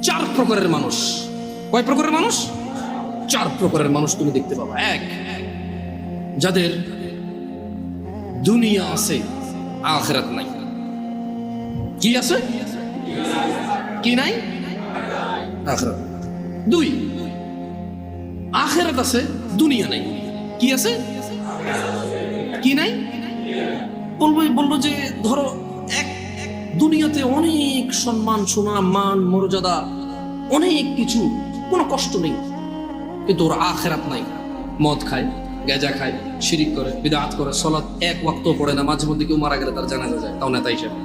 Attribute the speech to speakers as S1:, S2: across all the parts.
S1: চার প্রকারের মানুষ। কয় প্রকারের মানুষ? চার প্রকারের মানুষ তুমি দেখতে পাবা। এক, যাদের দুনিয়া আছে আখিরাত নাই। কি আছে? কি নাই? আখিরাত। দুই, আখিরাত আছে দুনিয়া নাই। কি আছে? কি নাই? বলবো যে ধরো এক দুনিয়াতে অনেক সম্মান, সুনাম, মান, মর্যাদা, অনেক কিছু, কোনো কষ্ট নেই, কিন্তু ওর আখিরাত নাই। মদ খায়, গাঁজা খায়, শিরিক করে, বিদআত করে, সালাত এক ওয়াক্ত পড়ে না। মাঝে মধ্যে কেউ মারা গেলে তার জানাজা যায়, তাও নেতা হিসেবে,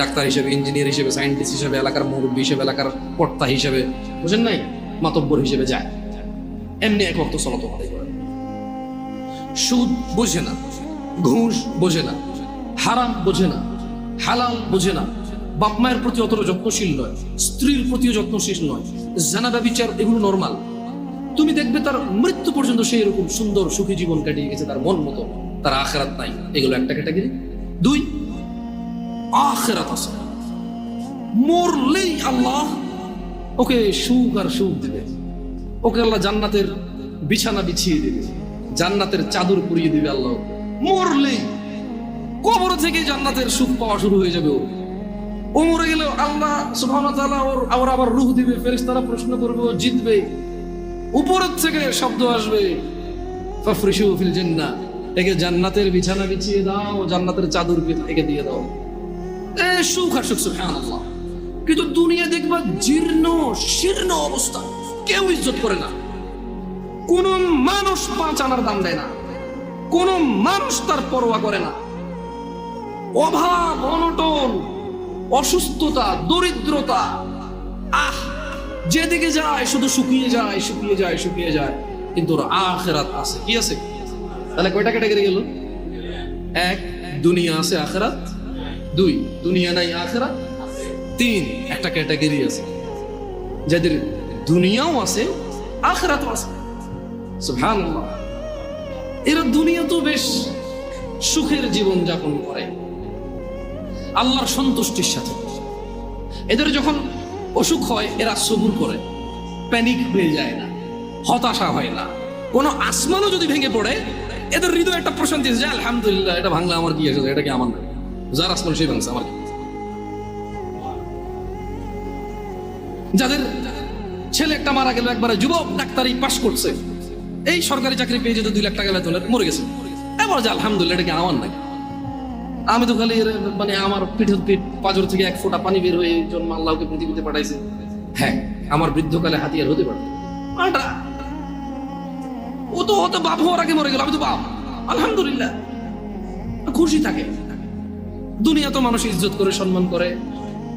S1: ডাক্তার হিসেবে, ইঞ্জিনিয়ার হিসেবে, সায়েন্টিস্ট হিসেবে, এলাকার মুরব্বী হিসেবে, এলাকার কর্তা হিসেবে, বুঝেন নাই, মাতব্বর হিসেবে যায়। এমনি এক ওয়াক্ত সালাত আদায় করে। সুদ বোঝে না, ঘুষ বোঝে না, হারাম বোঝে না, হালাল বোঝে না, বাপ মায়ের প্রতি অতটা যত্নশীল নয়, স্ত্রীর প্রতিও যত্নশীল নয়, জানা ব্যভিচার এগুলো নরমাল। তুমি দেখবে তার মৃত্যু পর্যন্ত সে এরকম সুন্দর সুখী জীবন কাটিয়ে গেছে তার মন মতো, তার আখিরাত নাই। এগুলো একটা ক্যাটাগরি। দুই, আখিরাত আছে, মরলেই আল্লাহ ওকে সুখ আর সুখ দিবে, ওকে আল্লাহ জান্নাতের বিছানা বিছিয়ে দিবে, জান্নাতের চাদর পরিয়ে দিবে আল্লাহ। মরলেই কবর থেকে জান্নাতের সুখ পাওয়া শুরু হয়ে যাবে। ও মরে গেলেও আল্লাহ সুবহানাহু ওয়া তাআলা ওর আবার রূহ দিবে, ফেরেশতারা প্রশ্ন করবে, ও জিতবে। উপরের থেকে শব্দ আসবে, ফাফরিশু ফিল জান্নাহ, একে জান্নাতের বিছানা বিছিয়ে দাও, জান্নাতের চাদর একে দিয়ে দাও। সুখ আর সুখ, সুবহানাল্লাহ। কিন্তু দুনিয়া দেখবা জীর্ণ শীর্ণ অবস্থা, কেউ ইজ্জত করে না, কোন মানুষ 5 আনার দাম দেয় না, কোন মানুষ তার পরোয়া করে না। অভাব, অনটন, অসুস্থতা, দরিদ্রতা, যেদিকে যায় শুধু শুকিয়ে যায়, শুকিয়ে যায়, শুকিয়ে যায়। কিন্তু ওর আখিরাত আছে। কি আছে? তাহলে কয়টা ক্যাটাগরি গেল? এক, দুনিয়া আছে আখিরাত। দুই, দুনিয়া নাই আখিরাত। তিন, একটা ক্যাটাগরি আছে যাদের দুনিয়াও আছে আখিরাতও আছে। সুবহানাল্লাহ। এরা দুনিয়া তো বেশ সুখের জীবন যাপন করে আল্লাহর সন্তুষ্টির সাথে। এদের যখন অসুখ হয় এরা সবুর করে, প্যানিক হয়ে যায় না, হতাশা হয় না। কোনো আসমানও যদি ভেঙে পড়ে এদের হৃদয় একটা প্রশান্তি আছে, আলহামদুলিল্লাহ, এটা ভাঙলে আমার কি আছে, এটা কি আমার না, যার আসমান সেই ভাঙছে, আমার কি। যাদের ছেলে একটা মারা গেল, একবারে যুবক, ডাক্তারি পাশ করছে, এই সরকারি চাকরি পেয়ে যেত, 2 লাখ টাকা বেতন, মরে গেছে, এবার যে আলহামদুলিল্লাহ, এটা কি আমার নাকি, আমি তো খালি মানে আমার পিঠের পিঠ পাঁজর থেকে 1 ফোঁটা পানি বের হয়ে জন্ম আল্লাহকে পৃথিবীতে পাঠাইছে। হ্যাঁ, আমার বৃদ্ধকালে হাতিয়ার হতে পারে, ও তো হয়তো বাপ হওয়ার আগে মরে গেল, আমি তো বাপ, আলহামদুলিল্লাহ, খুশি থাকে। দুনিয়া তো মানুষ ইজ্জত করে, সম্মান করে,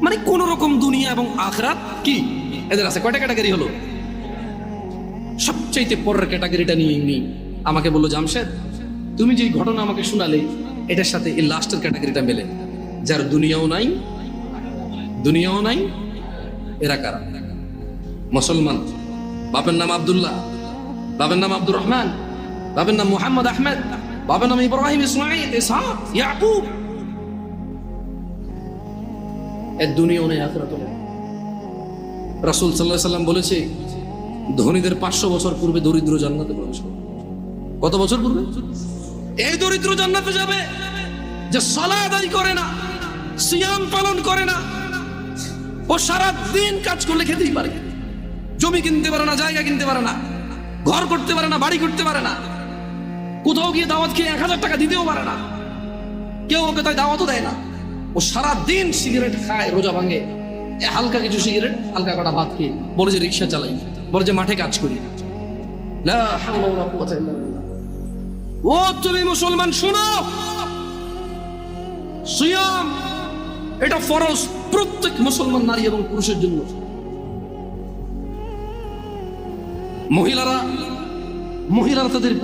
S1: মানে কোন রকম দুনিয়া এবং আখিরাত কি এদের আছে। কয়টা ক্যাটাগরি হলো? সবচেয়ে পরের ক্যাটাগরিটা নিয়ে আমাকে বললো, জামশেদ, তুমি যে ঘটনা আমাকে শোনালে এটার সাথে এই লাস্টের ক্যাটাগরিটা মেলে, যার দুনিয়াও নাই, দুনিয়াও নাই। এরা কারা? মুসলমান, বাপের নাম আব্দুল্লাহ, বাপের নাম আব্দুর রহমান, বাপের নাম মুহাম্মদ আহমেদ, বাপের নাম ইব্রাহিম, ইসমাঈল, ইসহাক, ইয়াকুব। এর দুনিয়াও নেই, আখিরাতও নেই। রাসূল সাল্লাল্লাহু আলাইহি ওয়াসাল্লাম বলেছে, ধনীদের 500 বছর পূর্বে দরিদ্র জান্নাতে প্রবেশ করবে। কত বছর পূর্বে? এই দরিদ্র জান্নাতে যাবে যে সালাত আদায় করে না, সিয়াম পালন করে না, ও সারা দিন কাজ করলে খেতেই পারে, জমি কিনতে পারে না, জায়গা কিনতে পারে না, ঘর করতে পারে না, বাড়ি করতে পারে না, কোথাও গিয়ে দাওয়াত খেয়ে 1000 টাকা দিতেও পারে না, কেউ ওকে তাই দাওয়াতও দেয় না। ও সারা দিন সিগারেট খায়, রোজা ভাঙে, হালকা কিছু সিগারেট, হালকা কটা ভাত খেয়ে বলে যে রিক্সা চালাই, বলে যে মাঠে কাজ করি। লা হাওলা ওয়ালা কুওয়াতা ইল্লা বিল্লাহ। ও তুমি মুসলমান শোনো, সিয়াম এটা ফরজ প্রত্যেক মুসলমান নারী এবং পুরুষের জন্য। মহিলারা তাদের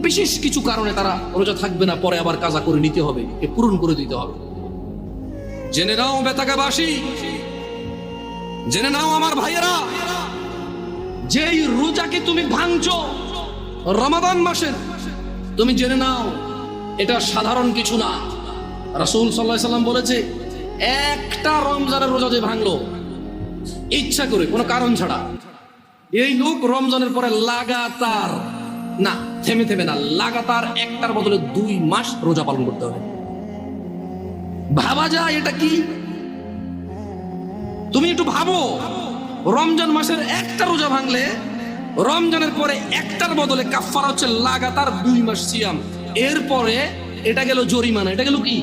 S1: বিশেষ কিছু কারণে তারা রোজা থাকবে না, পরে আবার কাজা করে নিতে হবে, পূরণ করে দিতে হবে। জেনে নাও বেতাকাবাসী, জেনে নাও আমার ভাইয়েরা, যেই রোজাকে তুমি ভাঙছো রমাদান মাসের, তুমি জেনে নাও এটা সাধারণ কিছু না। রাসূল সাল্লাল্লাহু আলাইহি ওয়াসাল্লাম বলেছে, একটা রমজানের রোজা যে ভাঙলো, ইচ্ছা করে, কোনো কারণ ছাড়া। এই লোক রমজানের পরে লাগাতার, না থেমে থেমে না, লাগাতার একটার বদলে 2 মাস রোজা পালন করতে হবে। ভাবা যায় এটা কি? তুমি একটু ভাবো, রমজান মাসের একটা রোজা ভাঙলে রমজানের পরে একটার বদলে কাফারা হচ্ছে লাগাতার 2 মাস সিয়াম। এরপরে এটা গেল জরিমানা। এটা গেল কি?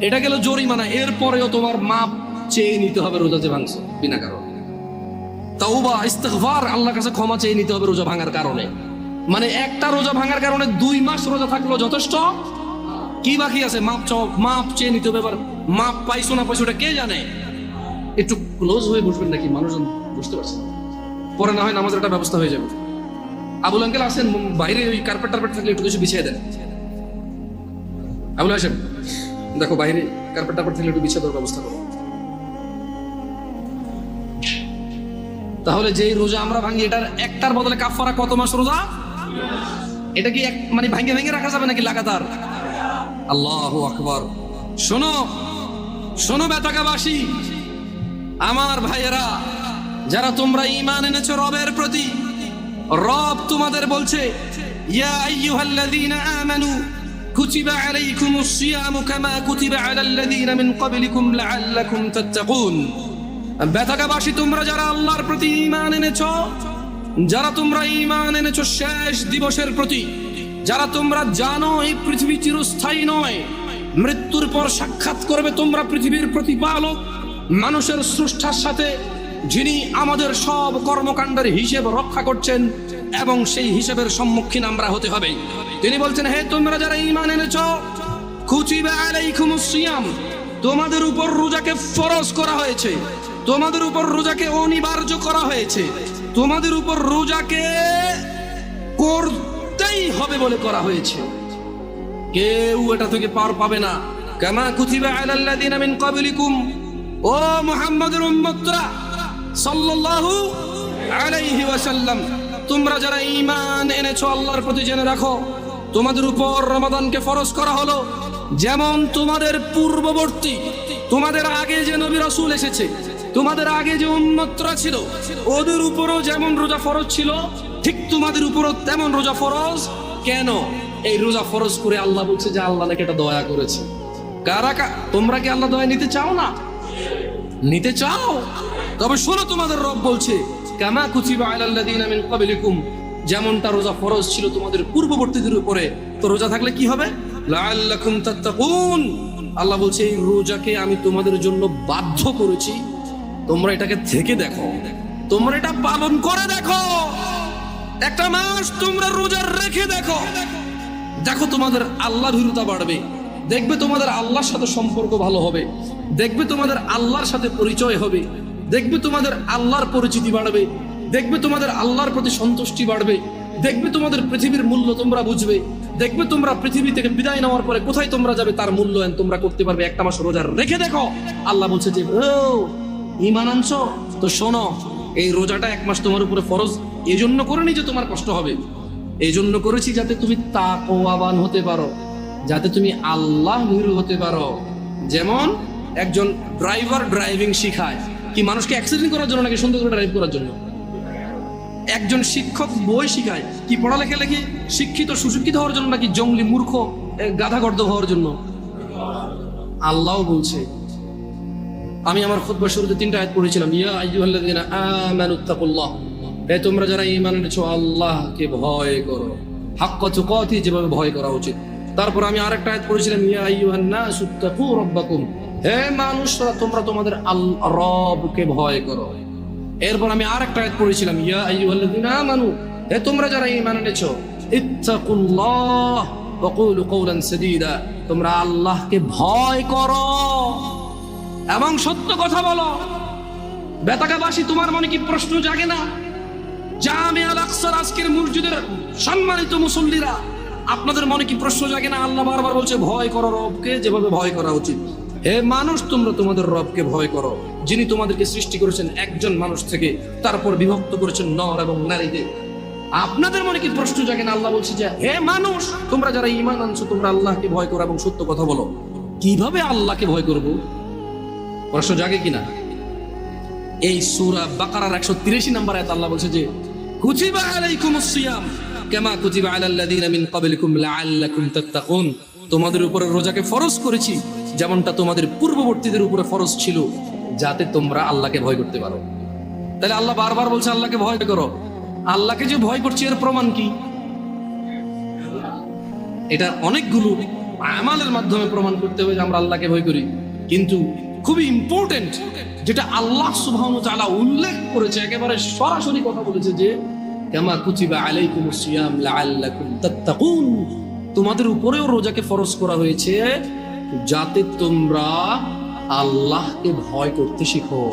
S1: এটা গেল জরিমানা। এরপরেও তোমার মাপ চেয়ে নিতে হবে রোজা যে ভাঙছো বিনা কারণে। তাওবা, ইস্তিগফার, আল্লাহর কাছে ক্ষমা চেয়ে নিতে হবে রোজা ভাঙার কারণে। মানে একটা রোজা ভাঙার কারণে 2 মাস রোজা থাকলো যথেষ্ট? কি বাকি আছে? মাপ চেয়ে নিতে হবে। এবার মাপ পাইছো না পাইছো ওটা কে জানে? একটু ক্লোজ হয়ে বসবেন নাকি? মানুষজন বুঝতে পারছে না, পরে না হয় নামাজের একটা ব্যবস্থা হয়ে যাবে। আবুল আঙ্কেল আসেন, বাইরে ওই কার্পেট টার্পেট থাকলে একটু কিছু বিছিয়ে দেন। আবুল আসেন, দেখো বাইরে কার্পেট টার্পেট থাকলে একটু বিছিয়ে দেওয়ার ব্যবস্থা করো। তাহলে যেই রোজা আমরা ভাঙি, এটার একটার বদলে কাফারা কত মাস রোজা? এটা কি মানে ভাঙে ভেঙে রাখা যাবে নাকি লাগাতার? আল্লাহু আকবার। শোনো শোনো বেতাকাবাসী, আমার ভাইয়েরা, যারা তোমরা ঈমান এনেছো রবের প্রতি, রব তোমাদের বলছে, ইয়া আইয়ুহাল্লাযীনা আমানু কুতিবা আলাইকুমুস সিয়ামু কামা কুতিবা আলাল্লাযীনা মিন ক্বাবলিকুম লাআল্লাকুম তাত্তাকুন। বেতাকাবাসী, তোমরা যারা আল্লাহর প্রতি ঈমান এনেছো, যারা তোমরা ঈমান এনেছো শেষ দিবসের প্রতি, যারা তোমরা জানো এই পৃথিবী চিরস্থায়ী নয়, মৃত্যুর পর সাক্ষাৎ করবে তোমরা পৃথিবীর প্রতিপালক মানুষের স্রষ্টার সাথে, যিনি আমাদের সব কর্মকাণ্ডের হিসেব রক্ষা করছেন, এবং সেই হিসেবের সম্মুখীন আমরা হতে হবে। তিনি বলছেন, হে তোমরা যারা ঈমান এনেছো, কুতিবা আলাইকুমুস সিয়াম, তোমাদের উপর রোজাকে ফরজ করা হয়েছে, তোমাদের উপর রোজাকে অনিবার্য করা হয়েছে, তোমাদের উপর রোজাকে করতেই হবে বলে করা হয়েছে। কেউ এটা থেকে পার পাবে না। কামা কুতিবা আলাল্লাযীনা মিন ক্বাবলিকুম, ও মুহাম্মদের উম্মতরা সাল্লাল্লাহু আলাইহি ওয়াসাল্লাম, তোমরা যারা ঈমান এনেছো আল্লাহর প্রতি, জেনে রাখো তোমাদের উপর রমাদানকে ফরজ করা হলো যেমন তোমাদের পূর্ববর্তী, তোমাদের আগে যে নবী রাসূল এসেছে, তোমাদের আগে যে উম্মতরা ছিল, ওদের উপরও যেমন রোজা ফরজ ছিল, ঠিক তোমাদের উপরও তেমন রোজা ফরজ। কেন এই রোজা ফরজ করে আল্লাহ বলছে যে আল্লাহ নাকি এটা দয়া করেছে। তোমরা কি আল্লাহ দয়া নিতে চাও না? নিতে চাও? তবে শোনো, তোমাদের রব বলছে, কামা কুতিবা আলাল্লাযীনা মিন ক্বাবলিকুম, যেমনটা রোজা ফরজ ছিল তোমাদের পূর্ববর্তীদের উপরে, তো রোজা থাকলে কি হবে? লাআল্লাকুম তাত্তাকুন। আল্লাহ বলছে এই রোজাকে আমি তোমাদের জন্য বাধ্য করেছি, তোমরা এটাকে থেকে দেখো, তোমরা এটা পালন করে দেখো, একটা মাস তোমরা রোজা রেখে দেখো, দেখো তোমাদের আল্লাহ ভীরুতা বাড়বে, দেখবে তোমাদের আল্লাহর সাথে সম্পর্ক ভালো হবে, দেখবে তোমাদের আল্লাহর সাথে পরিচয় হবে, দেখবে তোমাদের আল্লাহর পরিচিতি বাড়বে, দেখবে তোমাদের আল্লাহর প্রতি সন্তুষ্টি বাড়বে, দেখবে তোমাদের পৃথিবীর মূল্য তোমরা বুঝবে, দেখবে তোমরা পৃথিবী থেকে বিদায় নেওয়ার পরে কোথায় তোমরা যাবে তার মূল্যায়ন তোমরা করতে পারবে। একটা মাস রোজা রেখে দেখো। আল্লাহ বলছে যে ও ঈমান আনছো তো শোনো, এই রোজাটা 1 মাস তোমার উপরে ফরজ এই জন্য করিনি যে তোমার কষ্ট হবে, এই জন্য করেছি যাতে তুমি তাকওয়াবান হতে পারো, যাতে তুমি আল্লাহ ভীরু হতে পারো। যেমন একজন ড্রাইভার ড্রাইভিং শিখায় কি মানুষকে অ্যাক্সিডেন্ট করার জন্য নাকি সুন্দর করে ড্রাইভ করার জন্য? একজন শিক্ষক বই শিখায় কি পড়ালেখা লেখে শিক্ষিত সুশিক্ষিত হওয়ার জন্য নাকি জঙ্গলি মূর্খ গাধাগর্দ হওয়ার জন্য? আল্লাহ বলছে, আমি আমার খুতবার শুরুতে 3টা আয়াত পড়েছিলাম, ইয়া আইয়ুহাল্লাযীনা আমানুত্তাকুল্লাহ, হে তোমরা যারা ঈমান এনেছো আল্লাহকে ভয় করো, হাক্কা তুকাতি, যেভাবে ভয় করা উচিত। তারপর আমি আরেকটা আয়াত পড়েছিলাম, ইয়া আইয়ুহান নাসুত্তাকু রাব্বাকুম, হে মানুষরা তোমরা তোমাদের রবকে ভয় করো। এরপর আমি আরেকটা আয়াত পড়েছিলাম, ইয়া আইয়ুহাল্লাযীনা আমানু, হে তোমরা যারা ঈমান এনেছো ইত্তাকুল্লাহ ওয়া কুলু কওলান সাদীদা, তোমরা আল্লাহকে ভয় করো এবং সত্য কথা বলো। বেতাকাবাসী, তোমার মনে কি প্রশ্ন জাগে না? জামে আল আকসার আজকের মসজিদের সম্মানিত মুসল্লিরা, আপনাদের মনে কি প্রশ্ন জাগে না? আল্লাহ বারবার বলছে ভয় করো রবকে, যেভাবে ভয় করা উচিত। হে মানুষ, তোমরা তোমাদের রবকে ভয় করো, যিনি তোমাদেরকে সৃষ্টি করেছেন একজন মানুষ থেকে, তারপর বিভক্ত করেছেন নর এবং নারীদের। আপনাদের মনে কি প্রশ্ন জাগে না? আল্লাহ বলছে যে হে মানুষ, তোমরা যারা ঈমান আনছো তোমরা আল্লাহকে ভয় করো এবং সত্য কথা বলো। কিভাবে আল্লাহকে ভয় করব? প্রশ্ন জাগে কিনা? এই সূরা বাকারার 183 নম্বর আয়াত আল্লাহ বলছে যে কুতিবা আলাইকুমুস সিয়াম কামা কুতিবা আলাল লাযিনা মিন ক্বাবলিকুম লাআল্লাকুম তাত্তাকুন, তোমাদের উপরে রোজাকে ফরজ করেছি যেমনটা তোমাদের পূর্ববর্তীদের উপরে ফরজ ছিল, যাতে তোমরা আল্লাহকে ভয় করতে পারো। তাহলে আল্লাহ বারবার বলছে আল্লাহকে ভয় করো। আল্লাহকে যে ভয় করছি এর প্রমাণ কি? এটা অনেকগুলো আমালের মাধ্যমে প্রমাণ করতে হবে যে আমরা আল্লাহকে ভয় করি, কিন্তু খুবই ইম্পর্টেন্ট যেটা আল্লাহ সুবহানাহু ওয়া তাআলা উল্লেখ করেছে, একেবারে সরাসরি কথা বলেছে যে কামা কুতিবা আলাইকুমুস সিয়াম লাআল্লাকুম তাত্তাকুন, তোমাদের উপরেও রোজাকে ফরজ করা হয়েছে যাতে তোমরা আল্লাহকে ভয় করতে শিখো।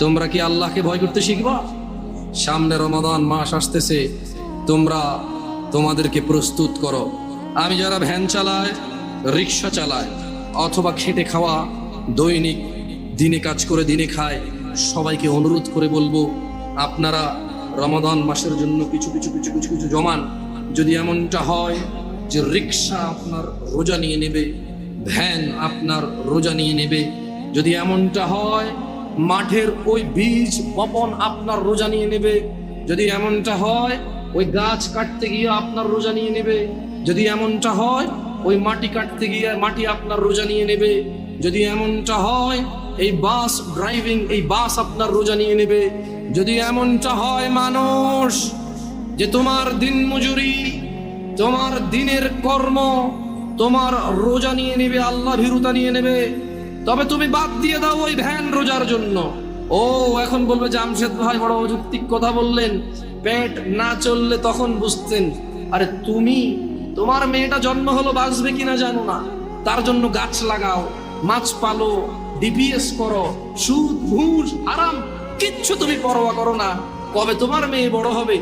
S1: তোমরা কি আল্লাহকে ভয় করতে শিখবা? সামনে রমাদান মাস আসতেছে, তোমরা তোমাদেরকে প্রস্তুত করো। আমি যারা ভ্যান চালায়, রিক্সা চালায়, অথবা খেটে খাওয়া, দৈনিক দিনে কাজ করে দিনে খায়, সবাইকে অনুরোধ করে বলবো আপনারা রমাদান মাসের জন্য কিছু কিছু কিছু কিছু কিছু জমান। যদি এমনটা হয় যে রিক্সা আপনার রোজা নিয়ে নেবে, ভ্যান আপনার রোজা নিয়ে নেবে, যদি এমনটা হয় মাঠের ওই বীজ বপন আপনার রোজা নিয়ে নেবে, যদি এমনটা হয় ওই গাছ কাটতে গিয়ে আপনার রোজা নিয়ে নেবে, যদি এমনটা হয় ওই মাটি কাটতে গিয়ে মাটি আপনার রোজা নিয়ে নেবে, যদি এমনটা হয় এই বাস ড্রাইভিং, এই বাস আপনার রোজা নিয়ে নেবে, যদি এমনটা হয় মানুষ যে তোমার দিন মজুরি, তোমার দিনের কর্ম তোমার রোজা নিয়ে নেবে, আল্লাহ ভীরুতা নিয়ে নেবে, তবে তুমি বাদ দিয়ে দাও ওই ভ্যান রোজার জন্য। ও এখন বলবে জামশেদ ভাই বড় অযৌক্তিক কথা বললেন, পেট না চললে তখন বুঝতেন। আরে তুমি, তোমার মেয়েটা জন্ম হলো বাঁচবে কিনা জানো না, তার জন্য গাছ লাগাও, মাছ পালো, ডিপিএস করো, সুদ ঘুষ আরাম কিচ্ছু তুমি পরোয়া করো না। কবে তোমার মেয়ে বড় হবে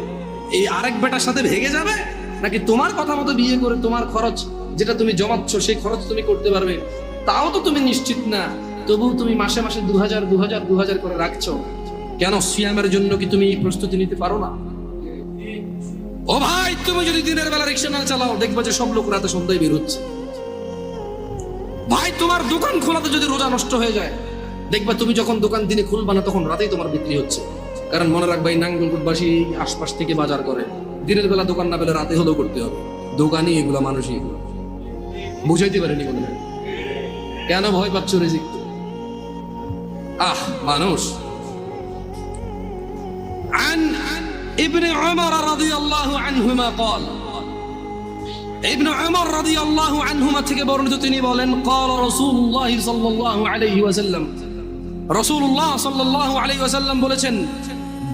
S1: এই আরেক বেটার সাথে ভেগে যাবে, নাকি তোমার কথা মতো বিয়ে করে তোমার খরচ যেটা তুমি জমাচ্ছ সেই খরচ তুমি করতে পারবে, তাও তো তুমি নিশ্চিত না। তবুও তুমি মাসে মাসে 2000 করে রাখছো কেন? সিয়ামের জন্য কি তুমি প্রস্তুতি নিতে পারো না? ও ভাই, তুমি যদি দিনের বেলা রিক্সা না চালাও, দেখবে যে সব লোক রাতে সন্ধ্যায় বের হচ্ছে। ভাই, তোমার দোকান খোলাতে যদি রোজা নষ্ট হয়ে যায়, দেখবা তুমি যখন দোকান দিনে খুলবা না তখন রাতেই তোমার বিক্রি হচ্ছে। কারণ মনে রাখবা এই নাঙ্গলকোটবাসী আশপাশ থেকে বাজার করে, দিনের বেলা দোকান না পেলে রাতে হলেও করতে হবে। দোকানই এগুলো, মানুষই এগুলো। বুঝাইতে পারেনি বলে কেন ভয় পাচ্ছ রিজিক? মানুষ। عن ابن عمر رضي الله عنهما قال, ابن عمر رضي الله عنهما থেকে বর্ণিত তিনি বলেন قال رسول الله صلى الله عليه وسلم, রাসূলুল্লাহ সাল্লাল্লাহু আলাইহি ওয়াসাল্লাম বলেছেন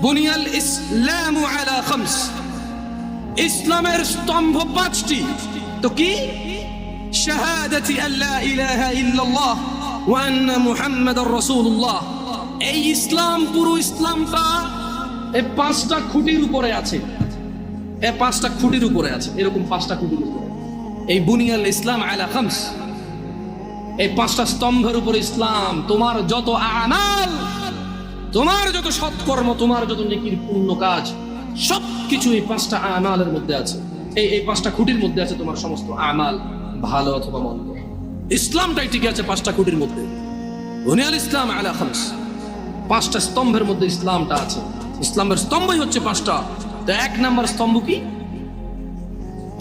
S1: বুনিয়াল ইসলামু আলা খামস, ইসলামের স্তম্ভ 5টি। তো কি? শাহাদাতি আল্লা ইলাহা ইল্লাল্লাহ ওয়া আন্না মুহাম্মাদার রাসূলুল্লাহ। এই ইসলাম, পুরো ইসলামটা এই 5টা খুঁটির উপরে আছে। এই 5টা খুঁটির উপরে আছে, এরকম 5টা খুঁটির উপরে। এই বুনিয়াল ইসলাম আলা খামস, এই 5টা স্তম্ভের উপরে ইসলাম। তোমার যত আমাল, তোমার যত সৎকর্ম, তোমার যত নেকির পূর্ণ কাজ, সবকিছু এই 5টা আমালের মধ্যে আছে। এই 5টা খুঁটির মধ্যে আছে তোমার সমস্ত আমাল, ভালো অথবা মন্দ। ইসলামটাই ঠিক আছে 5টা খুঁটির মধ্যে। বুনিয়াল ইসলাম আলা খামস, 5টা স্তম্ভের মধ্যে ইসলামটা আছে। ইসলামের স্তম্ভই হচ্ছে 5টা। তো 1 নম্বর স্তম্ভ কি?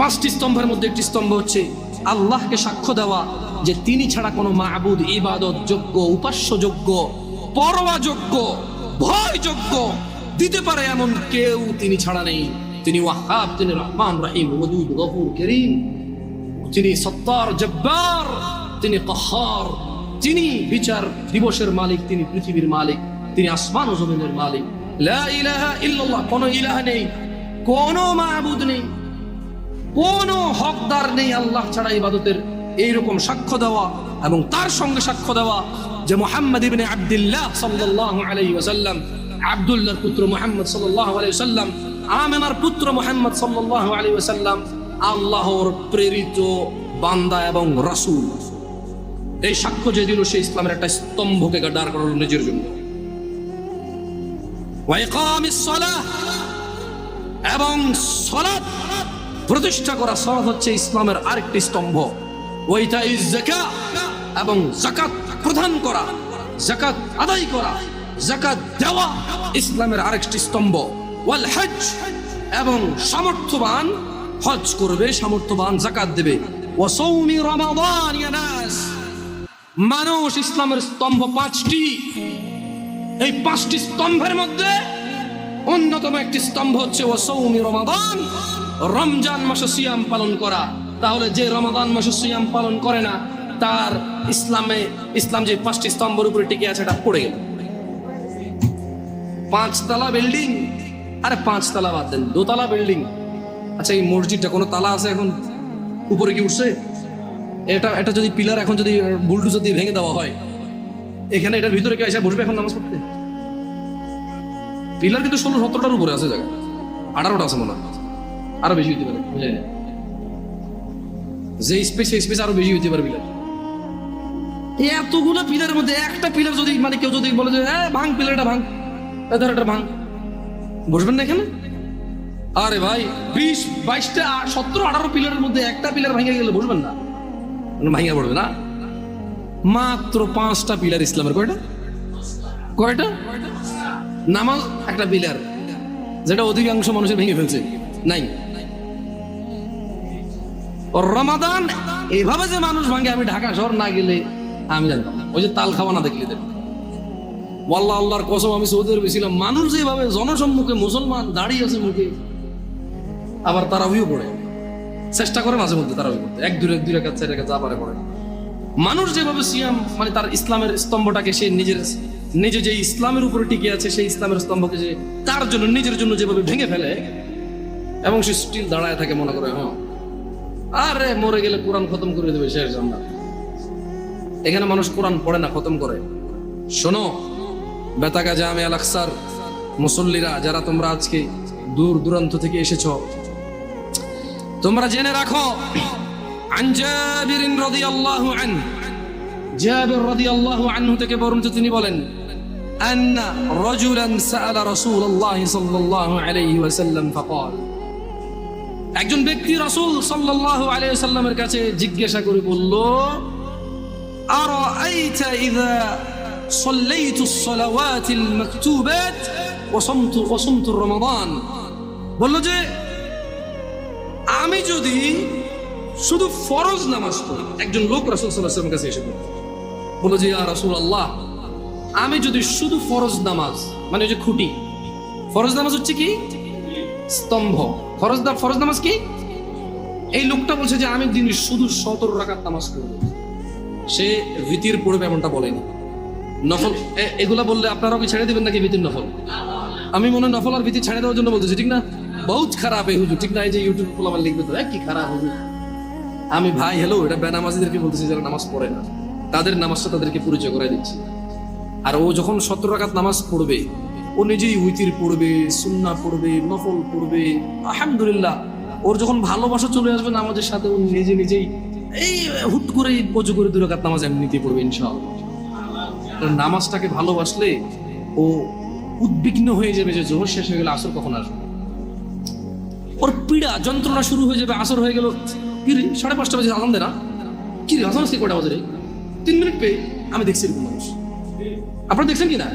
S1: 5টি স্তম্ভের মধ্যে একটি স্তম্ভ হচ্ছে আল্লাহকে সাক্ষ্য দেওয়া যে তিনি ছাড়া কোনো মাবুদ, ইবাদত যোগ্য, উপাস্য যোগ্য, পরোয়া যোগ্য, ভয় যোগ্য দিতে পারে এমন কেউ তিনি ছাড়া নেই। তিনি ওয়াহাব, তিনি রহমান রহিম, ওয়াদুদ, গফুর, করিম, তিনি সত্তার, জব্বার, তিনি কাহার, তিনি বিচার দিবসের মালিক, তিনি পৃথিবীর মালিক, তিনি আসমান ও জমিনের মালিক। লা ইলাহা ইল্লাল্লাহ, কোনো ইলাহ নেই, কোনো মাবুদ নেই, কোনো হকদার নেই আল্লাহ ছাড়া ইবাদতের, এইরকম সাক্ষ্য দেওয়া এবং তার সঙ্গে সাক্ষ্য দেওয়া যে মুহাম্মদ ইবনে আব্দুল্লাহ সাল্লাল্লাহু আলাইহি ওয়াসাল্লাম, আব্দুল্লাহর পুত্র মুহাম্মদ সাল্লাল্লাহু আলাইহি ওয়াসাল্লাম, আমিনার পুত্র মুহাম্মদ সাল্লাল্লাহু আলাইহি ওয়াসাল্লাম আল্লাহর প্রেরিত বান্দা এবং রাসূল। এই সাক্ষ্য যে দিল সে ইসলামের একটা স্তম্ভকে দাঁড় করালো নিজের জন্য। ওয়া ইকামিস সালাহ, এবং সালাত প্রতিষ্ঠা করা। সালাত হচ্ছে ইসলামের আরেকটি স্তম্ভ। ওয়া ইতাইজ যাকাত, এবং যাকাত প্রদান করা, যাকাত আদায় করা। যাকাত দেওয়া ইসলামের আরেকটি স্তম্ভ। ওয়াল হজ, এবং সামর্থ্যবান হজ করবে, সামর্থ্যবান যাকাত দেবে। ওয়া সাওমি রমাদান ইয়া নাস, মানুষ ইসলামের স্তম্ভ পাঁচটি। এই পাঁচটি স্তম্ভের মধ্যে অন্যতম একটি স্তম্ভ হচ্ছে ওয়া সাওমি রমাদান, রমজান মাসে সিয়াম পালন করা। তাহলে যে রমাদান মাসে সিয়াম পালন করে না, তার ইসলাম যে পাঁচটি স্তম্ভের উপরে টিকে আছে এটা পড়ে গেল। পাঁচতলা বিল্ডিং, আরে পাঁচতলা বাদ দেন, দোতলা বিল্ডিং। আচ্ছা, এই মসজিদটা কোনো তালা আছে এখন? উপরে কি উঠছে? এটা যদি পিলার এখন যদি বুলডোজার দিয়ে ভেঙে দেওয়া হয়, এখানে এটার ভিতরে কে এসে বসবে এখন নামাজ পড়তে? পিলার কিন্তু 16-17টার উপরে আছে, জায়গা 18টা আছে মনে হয়, আরো বেশি হইতে পারে, বুঝলেন? যে স্পেস সেই স্পেস আরো বেশি হইতে পারে পিলার। এতগুলো পিলারের মধ্যে একটা পিলার যদি মানে কেউ যদি বলে যে হ্যাঁ ভাঙ, পিলারটা ভাঙ, এটা ভাঙ, বসবেন না এখানে? আরে ভাই 20, 22টা, 17, 18 পিলারের মধ্যে একটা পিলার ভেঙে গেলে বসবেন না? ভাঙা পড়বে না? মাত্র 5টা পিলার ইসলামের। কয়টা? নামাজ একটা পিলার, যেটা অধিকাংশ মানুষের ভেঙে ফেলছে। নাই রমাদান এভাবে যে মানুষ ভাঙে, আমি ঢাকা শহর না গেলে আমি জানতাম। ওই যে তাল খাওয়া না দেখলে দেব, ওয়াল্লাহ আল্লাহর কসম, আমি সৌদি আরবে ছিলাম, মানুষ যেভাবে জনসম্মুখে মুসলমান দাঁড়িয়ে আছে মুখে, আবার তারাবিও পড়ে, চেষ্টা করে মাঝে মধ্যে তারাবি করতে, 1-2 রাকাত 4 রাকাত যা পারে পড়ে। মানুষ যেভাবে সিয়াম মানে তার ইসলামের স্তম্ভটাকে সে নিজে যে ইসলামের উপরে টিকে আছে, সেই ইসলামের স্তম্ভকে যে তার জন্য নিজের জন্য যেভাবে ভেঙে ফেলে এবং সে স্টিল দাঁড়ায় থাকে, মনে করে হ্যাঁ আরে মরে গেলে কোরআন খতম করে দেবে, শেষ জান্নাত। এখানে মানুষ কোরআন পড়ে না, খতম করে। শোনো বেতাগা জামে আল আকসার মুসল্লিরা, যারা তোমরা আজকে দূর দূরান্ত থেকে এসেছো, তোমরা জেনে রাখো, আন জাবির রাদিয়াল্লাহু আনহু, জাবির রাদিয়াল্লাহু আনহু থেকে বর্ণিত, তিনি বলেন আন্না রাজুলান সাআলা রাসূলুল্লাহ সাল্লাল্লাহু আলাইহি ওয়াসাল্লাম ফাকাল, একজন ব্যক্তি রাসূল সাল্লাল্লাহু আলাইহি ওয়াসাল্লামের কাছে জিজ্ঞাসা করে বলল, আরাআইতা ইযা সাল্লাইতু আস-সালাওয়াতিল মাকতুবাত ওয়া সামতু রমাদান, বলল যে আমি যদি শুধু ফরজ নামাজ পড়ি। একজন লোক রাসূল সাল্লাল্লাহু আলাইহি ওয়াসাল্লামের কাছে এসে বলল যে ইয়া রাসূলুল্লাহ, আমি যদি শুধু ফরজ নামাজ, মানে ওই যে খুঁটি, ফরজ নামাজ হচ্ছে কি স্তম্ভ, ফরজ নামাজ কি? এই লোকটা বলছে যে আমি দিনে শুধু 17 রাকাত নামাজ পড়ব। সে ভিতির পড়বে এমনটা বলেনি, নফল এগুলা বললে আপনারাও কি ছেড়ে দিবেন নাকি ভিতির নফল? আমি মনে হয় নফল আর ভিতি ছেড়ে দেওয়ার জন্য বলতেছি, ঠিক না? বহুত খারাপ এই হুজুর, ঠিক না? এই যে ইউটিউব আমার লিখবে তো কি খারাপ হুজুর। আমি ভাই হ্যালো, এটা বেনামাজিদেরকে বলতেছি, যারা নামাজ পড়ে না, তাদের নামাজটা তাদেরকে পরিচয় করে দিচ্ছি। আর ও যখন 17 রাকাত নামাজ পড়বে, ও নিজেই উইতির পড়বে, সুন্নাহ পড়বে, নফল পড়বে, আলহামদুলিল্লাহ। ওর যখন ভালোবাসা চলে আসবে নামাজের সাথে, ও নিজেই এই হুট করে পজু করে 2 রাকাত নামাজ এমনিতেই পড়বে ইনশাআল্লাহ। নামাজটাকে ভালোবাসলে ও উদ্বিগ্ন হয়ে যাবে যে জোহর শেষ হয়ে গেলে আসর কখন আসবে। ওর পীড়া যন্ত্রণা শুরু হয়ে যাবে, আসর হয়ে গেল, কি রে 5:30 বাজে আজান দে না, কি রে আজান আজকে কটা বাজে রে, 3 মিনিট পেয়ে। আমি দেখছি এরকম মানুষ, আপনারা দেখছেন কি না?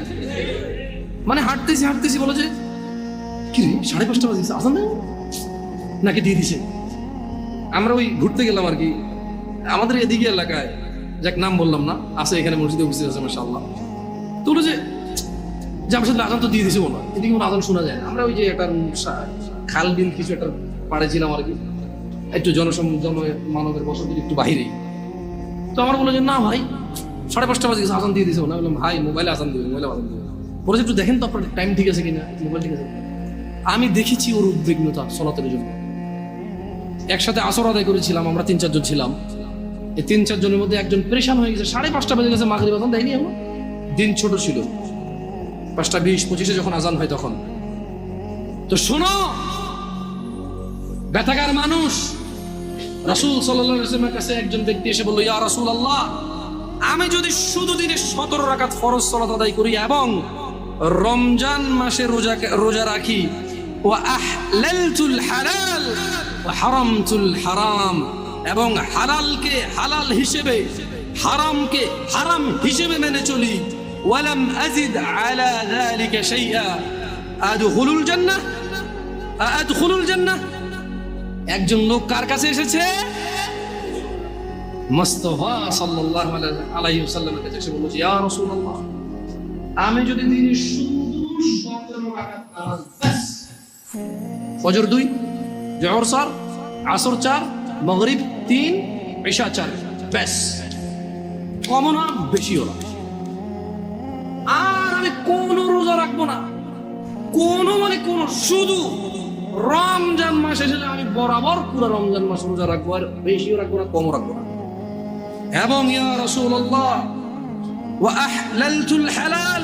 S1: মানে হাঁটতেছি বলো যে কি রে 5:30 বাজে আজান দেয় নাকি দিয়ে দিছে। আমরা ওই ঘুরতে গেলাম আর কি, আমাদের এদিকে এলাকায়, যাক নাম বললাম না, আছে এখানে মসজিদে উপস্থিত আছে মাশাআল্লাহ। তো বলো যে আমার সাথে আজান তো দিয়ে দিছে, বলো এদিকে কোনো আজান শোনা যায় না। আমরা ওই যে একটা খাল বিল কিছু একটা পাড়েছিলাম আর কি, একটু মানবের বসতি একটু বাহিরে। তো আমার বললো যে না ভাই 5:30 বাজে আজান দিয়ে দিছে। না বললাম ভাই মোবাইলে আজান দেবে, বলেছে একটু দেখেন তো আপনার টাইম ঠিক আছে কিনা, মোবাইল ঠিক আছে। আমি দেখেছি ওর উদ্বিগ্নতা সলাতের জন্য। একসাথে আসর আদায় করেছিলাম, আমরা 3-4 জন ছিলাম। এই 3-4 জনের মধ্যে একজন পরেশান হয়ে গেছে, 5:30 বাজে গেছে, মাগরিব আজান দেয়নি। এমন দিন ছোট ছিল, 5:20-25 যখন আজান হয় তখন। তো শোনো ব্যথাকার মানুষ, রাসূল সাল্লাল্লাহু আলাইহি ওয়াসাল্লামের কাছে একজন ব্যক্তি এসে বলল, ইয়া রাসূলুল্লাহ, আমি যদি শুধু দিনে 17 রাকাত ফরজ সালাত আদায় করি এবং রমজান মাসে রোজা রাখি, ওয়া আহলালতুল হালাল ওয়া হারামতুল হারাম, এবং হালালকে হালাল হিসেবে, হারামকে হারাম হিসেবে মেনে চলি, ওয়ালাম আযিদ আলা যালিকা শাইআ আদখুলুল জান্নাহ আদখুলুল জান্নাহ। একজন লোক কার কাছে এসেছে? মুস্তাফা সাল্লাল্লাহু আলাইহি ওয়াসাল্লামের কাছে এসে বলল, ইয়া রাসূলুল্লাহ, আমি যদি দিনে শুধু 17 রাকাত নামাজ, বাস, ফজর 2, জোহর 4, আসর 4, মাগরিব 3, ইশা 4, বাস, কমও না বেশিও না, আর আমি কোনো রোজা রাখবো না, কোনো শুধু রমজান মাস এসে আমি বরাবর পুরো রমজান মাস রোজা রাখবো, আর বেশিও রাখবো না, কমও রাখবো না। এবং ইয়া রাসূলুল্লাহ ওয়া আহলালতুল হালাল,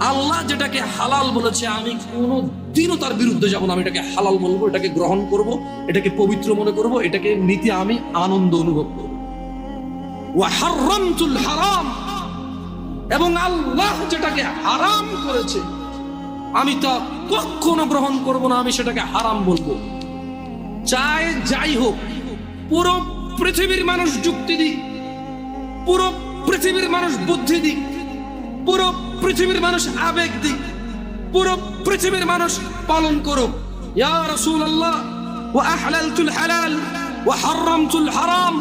S1: আল্লাহ যেটাকে হালাল বলেছে আমি কোনো দিনও তার বিরুদ্ধে যাব না, আমি এটাকে হালাল বলবো, এটাকে গ্রহণ করব, এটাকে পবিত্র মনে করব, এটাকে নিতে আমি আনন্দ অনুভব করব। ওয়া হারামতুল হারাম, এবং আল্লাহ যেটাকে হারাম করেছে আমি তা কখনো গ্রহণ করব না, আমি সেটাকে হারাম বলবো। চাই যাই হোক, পুরো পৃথিবীর মানুষ যুক্তি দিক, পুরো পৃথিবীর মানুষ বুদ্ধি দিক, পুরো পৃথিবীর মানুষ আবেগ দিক, পুরো পৃথিবীর মানুষ পালন করুক, ইয়া রাসূলুল্লাহ ওয়া আহলালতুল হালাল ওয়া হারামতুল হারাম,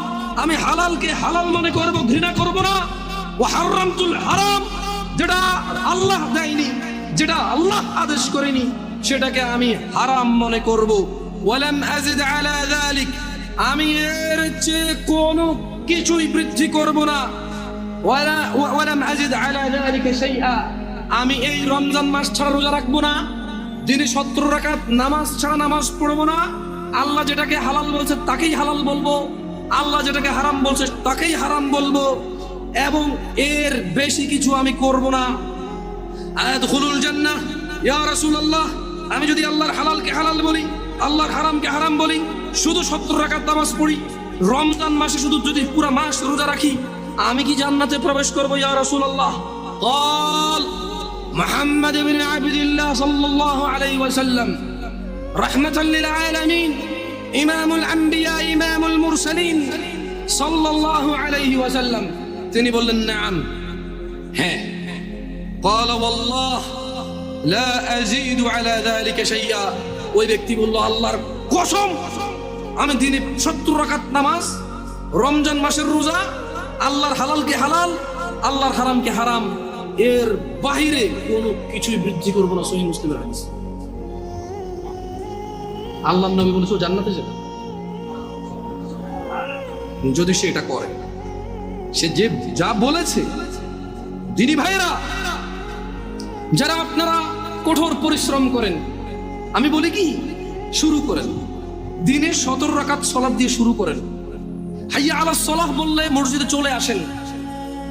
S1: আমি হালালকে হালাল মনে করব, ঘৃণা করব না। ওয়া হারামতুল হারাম, যেটা আল্লাহ দেয়নি, যেটা আল্লাহ আদেশ করেনি, সেটাকে আমি হারাম মনে করব। ওয়ালাম আযিদ আলা যালিক, আমি এর চেয়ে কোনো কিছুই বৃদ্ধি করব না। ওয়ালাম আযিদ আলা যালিকা শাইআ, আমি এই রমজান মাস ছাড়া রোজা রাখবো না, দিনে 17 রাকাত নামাজ ছাড়া নামাজ পড়বো না, আল্লাহ যেটাকে হালাল বলছে তাকেই হালাল বলবো, আল্লাহ যেটাকে হারাম বলছে তাকেই হারাম বলবো, এবং এর বেশি কিছু আমি করব না। আদখুলুল জান্নাহ, ইয়া রাসূলুল্লাহ, আমি যদি আল্লাহর হালালকে হালাল বলি, আল্লাহর হারামকে হারাম বলি, শুধু 17 রাকাত নামাজ পড়ি, রমজান মাসে শুধু যদি পুরো মাস রোজা রাখি, আমি কি জান্নাতে প্রবেশ করব ইয়া রাসূলুল্লাহ? قال محمد بن عبد الله صلى الله عليه وسلم رحمة للعالمين إمام الأنبياء إمام المرسلين صلى الله عليه وسلم তিনি বললেন নাম, হ্যাঁ। قال والله لا أزيد على ذلك شيئا, ওই ব্যক্তি বলল, আল্লাহর কসম, আমি দিনে 70 রাকাত নামাজ, রমজান মাসের রোজা, আল্লাহর হালালকে হালাল, আল্লাহর হারামকে হারাম, এর বাহিরে কোনো কিছুই বৃদ্ধি করবো না। সহিহ মুসলিমের হাদিস। আল্লাহর নবী বলেছে ও জান্নাতে যাবে যদি সে এটা করে, সে যে যা বলেছে। দিনী ভাইরা, যারা আপনারা কঠোর পরিশ্রম করেন, আমি বলি কি, শুরু করেন দিনে 17 রাকাত সালাত দিয়ে শুরু করেন। হাইয়া আলাস সালাহ বললে মসজিদে চলে আসেন।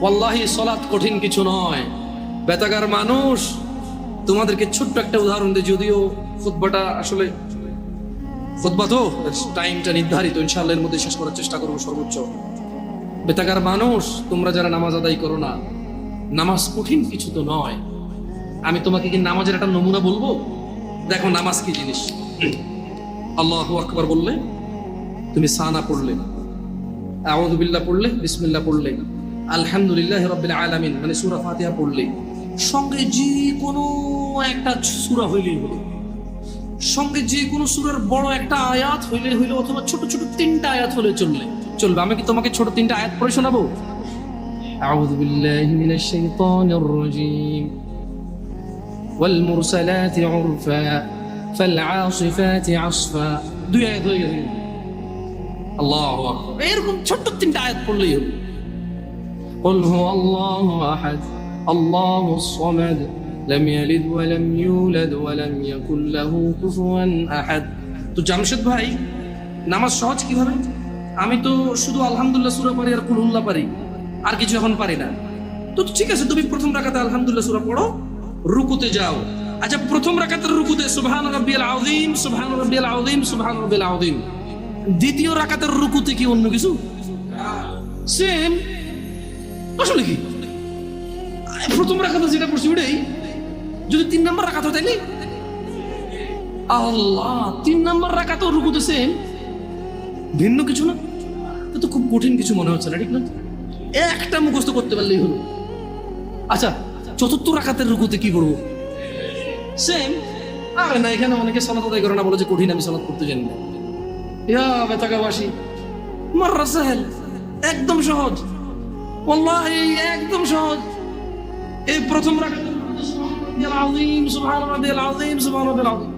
S1: ওয়াল্লাহি সালাত কঠিন কিছু নয়। বেতাগার মানুষ, তোমাদেরকে ছোট্ট একটা উদাহরণ দিই, যদিও খুতবাটা আসলে খুতবা তো টাইমটা নির্ধারিত, ইনশাআল্লাহ এর মধ্যে শেষ করার চেষ্টা করবো সর্বোচ্চ। বেতাগার মানুষ, তোমরা যারা নামাজ আদায় করো না, নামাজ কঠিন কিছু তো নয়। আমি তোমাকে কি নামাজের একটা নমুনা বলবো? দেখো নামাজ কি জিনিস। আল্লাহু আকবার বললে, তুমি সানা পড়লে, আউযু বিল্লাহ পড়লে, বিসমিল্লাহ পড়লে, আলহামদুলিল্লাহি রাব্বিল আলামিন মানে সূরা ফাতিহা পড়লে, সঙ্গে যে কোনো একটা সূরা হইলেই হলো, সঙ্গে যে কোনো সূরার বড় একটা আয়াত হইলে হইলো, অথবা ছোট ছোট 3টা আয়াত হলে চলবে। আমি কি তোমাকে ছোট 3টা আয়াত পড়ে শোনাবো? আউযু বিল্লাহি মিনাশ শাইতানির রাজীম, ওয়াল মুরসালাতি উরফা ফাল আসিফাতি আসফা, 2 আয়াত হয়ে গেছে। আল্লাহু আকবার। এরকম ছোট 3টা আয়াত পড়লেই হলো। قل هو الله أحد الله الصمد لم يلد ولم يولد ولم يكن له كفوا أحد। তো জামশেদ ভাই, নামাজ সহজ কিভাবে? আমি তো শুধু আলহামদুলিল্লাহ সূরা পারি আর কুল হুল্লাহ পারি, আর কিছু এখন পারি না। তো ঠিক আছে, তুমি প্রথম রাকাতে আলহামদুলিল্লাহ সূরা পড়ো, রুকুতে যাও। আচ্ছা, প্রথম রাকাতের রুকুতে সুবহান রাব্বিয়াল আযীম, সুবহান রাব্বিয়াল আযীম, সুবহান রাব্বিয়াল আযীম। দ্বিতীয় রাকাতের রুকুতে কি অন্য কিছু? সেম। আসলে কি প্রথম রাকাতে যেটা পড়ছি ওটাই, যদি 3 নম্বর রাকাত হয় তাইলে আল্লাহ 3 নম্বর রাকাত রুকুতে সেম, ভিন্ন কিছু না। তো খুব কঠিন কিছু মনে হচ্ছে না, ঠিক না? একটা মুখস্থ করতে পারলেই হলো। আচ্ছা, চতুর্থ রাকাতের রুকুতে কি করবো? সেম। আরে না, এখানে অনেকে সালাত আদায় করে না, বলে যে কঠিন, আমি সালাত করতে জানি না। ইয়া বেতাকাবাসী, মাররা সাহেল, একদম সহজ, ওয়াল্লাহি একদম সহজ। এই প্রথম রাকাতের রুকুতে সুবহানাল্লাহিল আযীম, সুবহানাল্লাহিল আযীম, সুবহানাল্লাহিল আযীম।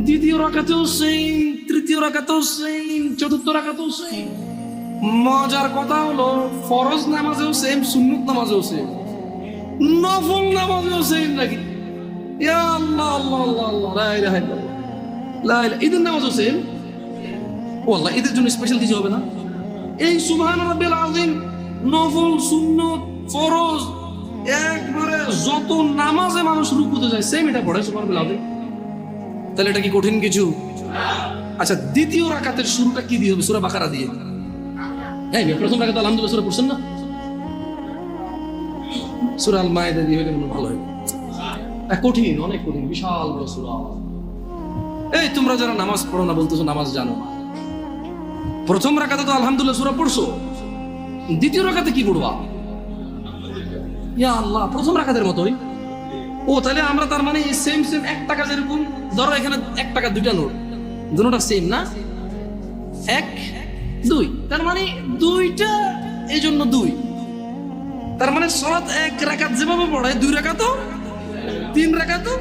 S1: দ্বিতীয় রাকাতেও সেম, তৃতীয় রাকাতেও সেম, চতুর্থ রাকাতেও সেম। মজার কথা হলো ফরজ নামাজেও সেম, সুন্নত নামাজেও সেম, নফল নামাজেও সেম নাকি? ইয়া আল্লাহ আল্লাহ আল্লাহ আল্লাহ, লা ইলাহা ইল্লাল্লাহ, লা ইলাহা। ঈদের নামাজও সেম। ওয়াল্লাহ ঈদের জন্য স্পেশাল কিছু হবে না? এই সুবহান রাব্বিল আযীম, নফল, সুন্নত, ফরজ, একবারে যত নামাজে মানুষ রুকুতে যায় সেম এটা পড়ে সুবহান রাব্বিল আযীম। তাহলে এটা কি কঠিন কিছু? আচ্ছা, দ্বিতীয় রাকাতের শুরুটা কি দিয়ে হবে? সূরা বাকারা দিয়ে। এই প্রথম রাকাতে আলহামদুলিল্লাহ সূরা পড়ছেন না? সূরা আল মায়েদা দিয়ে হলে মনে ভালো হয়। কঠিন, অনেক কঠিন, বিশাল বড় সূরা। এই তোমরা যারা নামাজ পড়ো না বলতেছো নামাজ জানো না, প্রথম রাকাতে তো আলহামদুলিল্লাহ সূরা পড়ছো, দ্বিতীয় রাকাতে কি পড়বা? ইয়া আল্লাহ, প্রথম রাকাতের মতোই। ও তাহলে আমরা তার মানে সেম সেম, 1 টাকা যেরকম, ধরো এখানে 1 টাকা 2টা নোট, দুটোটা সেম না, 1 2, তার মানে 2টা, এই জন্য 2। তার মানে সালাত 1 রাকাত যেভাবে পড়ায় 2 রাকাতও, 3 রাকাতও,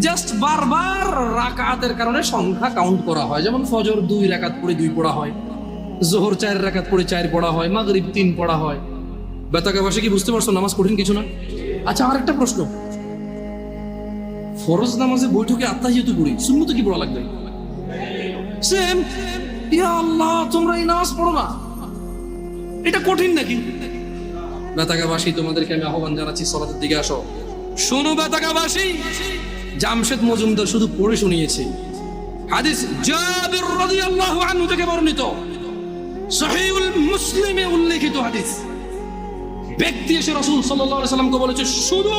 S1: জাস্ট বারবার রাকাতের কারণে সংখ্যা কাউন্ট করা হয়। যেমন ফজর 2 রাকাত পড়ে 2 পড়া হয়, জোহর 4 রাকাত পড়ে 4 পড়া হয়, মাগরিব 3 পড়া হয়। বেতাকাবাসী কি বুঝতে পারছো নামাজ কঠিন কিছু না? আচ্ছা, আর একটা প্রশ্ন, ফরজ নামাজে বৈঠকে আত্তাহিয়াতু পড়ি, সুন্নতে কি পড়া লাগবে? সেম। ইয়া আল্লাহ, তোমরা এই নামাজ পড়ো না, এটা কঠিন নাকি? বেতাকাবাসী, তোমাদেরকে আমি আহ্বান জানাচ্ছি সালাতের দিকে আসো। শোনো বেতাকাবাসী, জামশেদ মজুমদার শুধু পড়ে শুনিয়েছে। হাদিস জাবির রাদিয়াল্লাহু আনহু থেকে বর্ণিত, সহিহুল মুসলিমে উল্লেখিত হাদিস। ব্যক্তি এসে রাসূল সাল্লাল্লাহু আলাইহি সাল্লামকে বলেছে, শুধু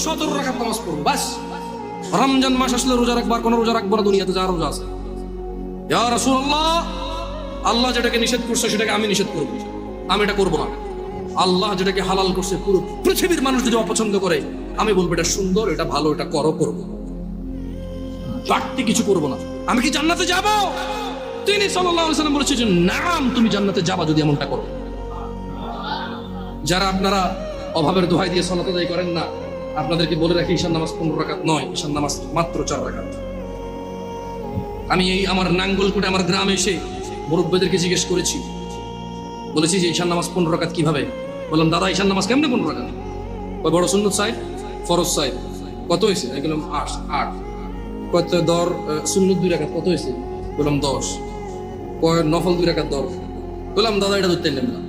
S1: 17 রাকাত নামাজ পড়ো, বাস। রমজান মাস আসলে রোজা রাখবার, কোন রোজা রাখবো না, দুনিয়াতে যা রোজা আছে। ইয়া রাসূলুল্লাহ, আল্লাহ যেটাকে নিষেধ করছে সেটাকে আমি নিষেধ করব, আমি এটা করব না। আল্লাহ যেটাকে হালাল করছে, পুরো পৃথিবীর মানুষ যদি অপছন্দ করে, আমি বলবো এটা সুন্দর, এটা ভালো, এটা করব, বাড়তি কিছু করব না। আমি কি জান্নাতে যাব? তিনি সাল্লাল্লাহু আলাইহি সাল্লাম বলেছেন যে নাম, তুমি জান্নাতে যাবা যদি এমনটা করো। যারা আপনারা অভাবের দোহাই দিয়ে সালাত আদায় করেন না, আপনাদেরকে বলে রাখি, ঈশান নামাজ 15 রাকাত নয়, ঈশান নামাজ মাত্র 4 রাকাত। আমি এই আমার নাঙ্গলকোটে আমার গ্রামে এসে মুরব্বিদেরকে জিজ্ঞেস করেছি, বলেছি যে ঈশান নামাজ 15 রাকাত কিভাবে? বললাম, দাদা ঈশান নামাজ কেমনে 15 রাকাত? কয় বড় সুন্নত সাইড, ফরজ সাইড কত হয়েছে? আমি বললাম 8। কত দর সুন্নত 2 রাকাত কত হয়েছে? বললাম 10। কয় নফল 2 রাকাত দর? বললাম দাদা এটা ধরতে নিলাম না।